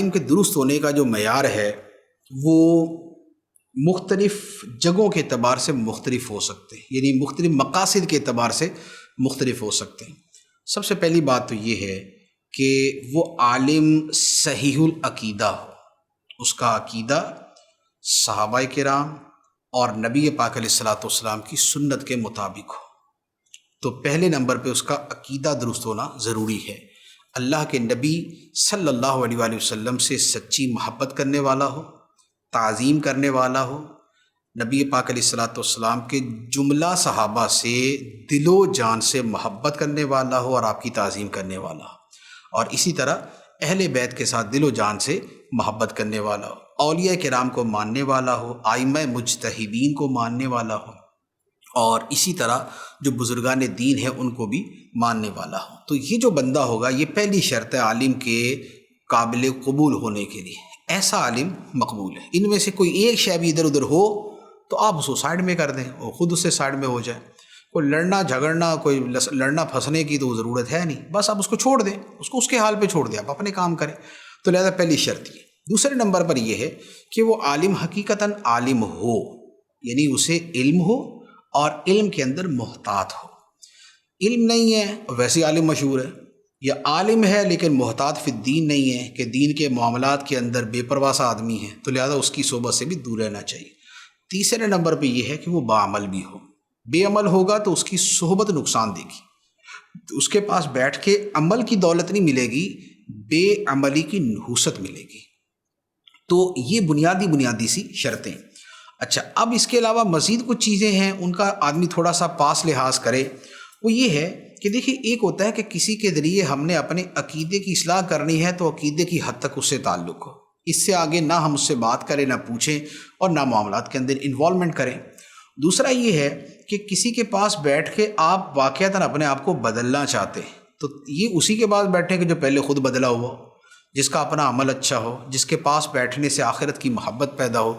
عالم کے درست ہونے کا جو معیار ہے وہ مختلف جگہوں کے اعتبار سے مختلف ہو سکتے ہیں، یعنی مختلف مقاصد کے اعتبار سے مختلف ہو سکتے ہیں۔ سب سے پہلی بات تو یہ ہے کہ وہ عالم صحیح العقیدہ ہو، اس کا عقیدہ صحابہ کرام اور نبی پاک علیہ الصلوۃ والسلام کی سنت کے مطابق ہو۔ تو پہلے نمبر پہ اس کا عقیدہ درست ہونا ضروری ہے، اللہ کے نبی صلی اللہ علیہ وآلہ وسلم سے سچی محبت کرنے والا ہو، تعظیم کرنے والا ہو، نبی پاک علیہ الصلوۃ والسلام کے جملہ صحابہ سے دل و جان سے محبت کرنے والا ہو اور آپ کی تعظیم کرنے والا ہو، اور اسی طرح اہل بیت کے ساتھ دل و جان سے محبت کرنے والا ہو، اولیاء کرام کو ماننے والا ہو، ائمہ مجتہدین کو ماننے والا ہو، اور اسی طرح جو بزرگان دین ہیں ان کو بھی ماننے والا ہو۔ تو یہ جو بندہ ہوگا، یہ پہلی شرط ہے عالم کے قابل قبول ہونے کے لیے، ایسا عالم مقبول ہے۔ ان میں سے کوئی ایک شے بھی ادھر ادھر ہو تو آپ اس کو سائڈ میں کر دیں اور خود اس سے سائڈ میں ہو جائے۔ کوئی لڑنا جھگڑنا، کوئی لڑنا پھنسنے کی تو ضرورت ہے نہیں، بس آپ اس کو چھوڑ دیں، اس کو اس کے حال پہ چھوڑ دیں، آپ اپنے کام کریں۔ تو لہذا پہلی شرط یہ۔ دوسرے نمبر پر یہ ہے کہ وہ عالم حقیقتاً عالم ہو، یعنی اسے علم ہو اور علم کے اندر محتاط ہو۔ علم نہیں ہے ویسے عالم مشہور ہے، یا عالم ہے لیکن محتاط فی الدین نہیں ہے کہ دین کے معاملات کے اندر بے پرواہ سا آدمی ہے، تو لہذا اس کی صحبت سے بھی دور رہنا چاہیے۔ تیسرے نمبر پہ یہ ہے کہ وہ باعمل بھی ہو۔ بے عمل ہوگا تو اس کی صحبت نقصان دے گی، اس کے پاس بیٹھ کے عمل کی دولت نہیں ملے گی، بے عملی کی نحوست ملے گی۔ تو یہ بنیادی سی شرطیں۔ اچھا، اب اس کے علاوہ مزید کچھ چیزیں ہیں، ان کا آدمی تھوڑا سا پاس لحاظ کرے۔ وہ یہ ہے کہ دیکھیے، ایک ہوتا ہے کہ کسی کے ذریعے ہم نے اپنے عقیدے کی اصلاح کرنی ہے تو عقیدے کی حد تک اس سے تعلق ہو، اس سے آگے نہ ہم اس سے بات کریں، نہ پوچھیں، اور نہ معاملات کے اندر انوالومنٹ کریں۔ دوسرا یہ ہے کہ کسی کے پاس بیٹھ کے آپ واقعتاً اپنے آپ کو بدلنا چاہتے ہیں، تو یہ اسی کے پاس بیٹھیں کہ جو پہلے خود بدلا ہوا ہو، جس کا اپنا عمل اچھا ہو، جس کے پاس بیٹھنے سے آخرت کی محبت پیدا ہو،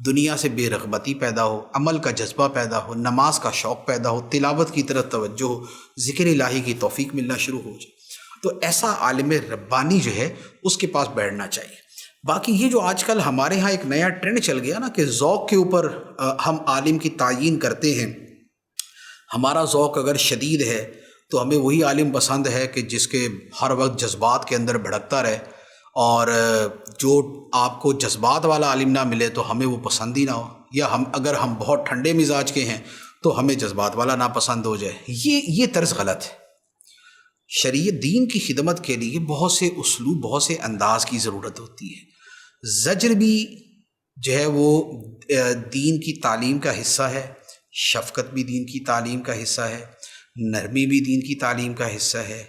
دنیا سے بے رغبتی پیدا ہو، عمل کا جذبہ پیدا ہو، نماز کا شوق پیدا ہو، تلاوت کی طرف توجہ ہو، ذکر الہی کی توفیق ملنا شروع ہو جائے، تو ایسا عالم ربانی جو ہے اس کے پاس بیٹھنا چاہیے۔ باقی یہ جو آج کل ہمارے ہاں ایک نیا ٹرینڈ چل گیا نا کہ ذوق کے اوپر ہم عالم کی تعیین کرتے ہیں، ہمارا ذوق اگر شدید ہے تو ہمیں وہی عالم پسند ہے کہ جس کے ہر وقت جذبات کے اندر بھڑکتا رہے، اور جو آپ کو جذبات والا عالم نہ ملے تو ہمیں وہ پسند ہی نہ ہو، یا اگر ہم بہت ٹھنڈے مزاج کے ہیں تو ہمیں جذبات والا ناپسند ہو جائے۔ یہ طرز غلط ہے۔ شریعت دین کی خدمت کے لیے بہت سے اسلوب، بہت سے انداز کی ضرورت ہوتی ہے۔ زجر بھی جو ہے وہ دین کی تعلیم کا حصہ ہے، شفقت بھی دین کی تعلیم کا حصہ ہے، نرمی بھی دین کی تعلیم کا حصہ ہے،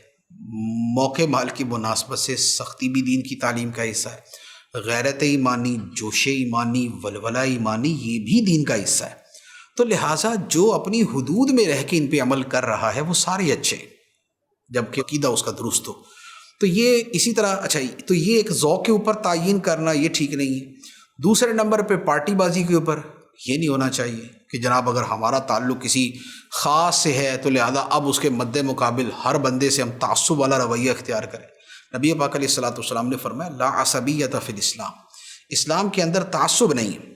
موقع مال کی مناسبت سے سختی بھی دین کی تعلیم کا حصہ ہے، غیرت ایمانی، جوش ایمانی، ولولہ ایمانی، یہ بھی دین کا حصہ ہے۔ تو لہٰذا جو اپنی حدود میں رہ کے ان پہ عمل کر رہا ہے وہ سارے اچھے ہیں، جبکہ عقیدہ اس کا درست ہو۔ تو یہ اسی طرح اچھا، تو یہ ایک ذوق کے اوپر تعین کرنا یہ ٹھیک نہیں ہے۔ دوسرے نمبر پہ پارٹی بازی کے اوپر یہ نہیں ہونا چاہیے کہ جناب اگر ہمارا تعلق کسی خاص سے ہے تو لہذا اب اس کے مد مقابل ہر بندے سے ہم تعصب والا رویہ اختیار کریں۔ نبی پاک علیہ الصلوۃ والسلام نے فرمایا لا عصبیۃ فی الاسلام، اسلام کے اندر تعصب نہیں ہے۔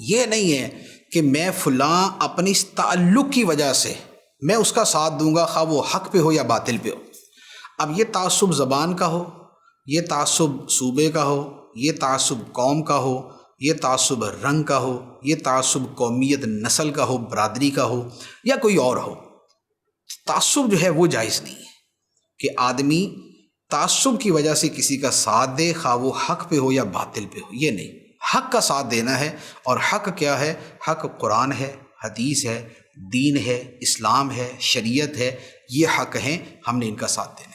یہ نہیں ہے کہ میں فلاں اپنی اس تعلق کی وجہ سے میں اس کا ساتھ دوں گا، خواہ وہ حق پہ ہو یا باطل پہ ہو۔ اب یہ تعصب زبان کا ہو، یہ تعصب صوبے کا ہو، یہ تعصب قوم کا ہو، یہ تعصب رنگ کا ہو، یہ تعصب قومیت نسل کا ہو، برادری کا ہو، یا کوئی اور ہو، تعصب جو ہے وہ جائز نہیں ہے کہ آدمی تعصب کی وجہ سے کسی کا ساتھ دے، خواہ وہ حق پہ ہو یا باطل پہ ہو۔ یہ نہیں، حق کا ساتھ دینا ہے، اور حق کیا ہے؟ حق قرآن ہے، حدیث ہے، دین ہے، اسلام ہے، شریعت ہے، یہ حق ہیں، ہم نے ان کا ساتھ دینا ہے۔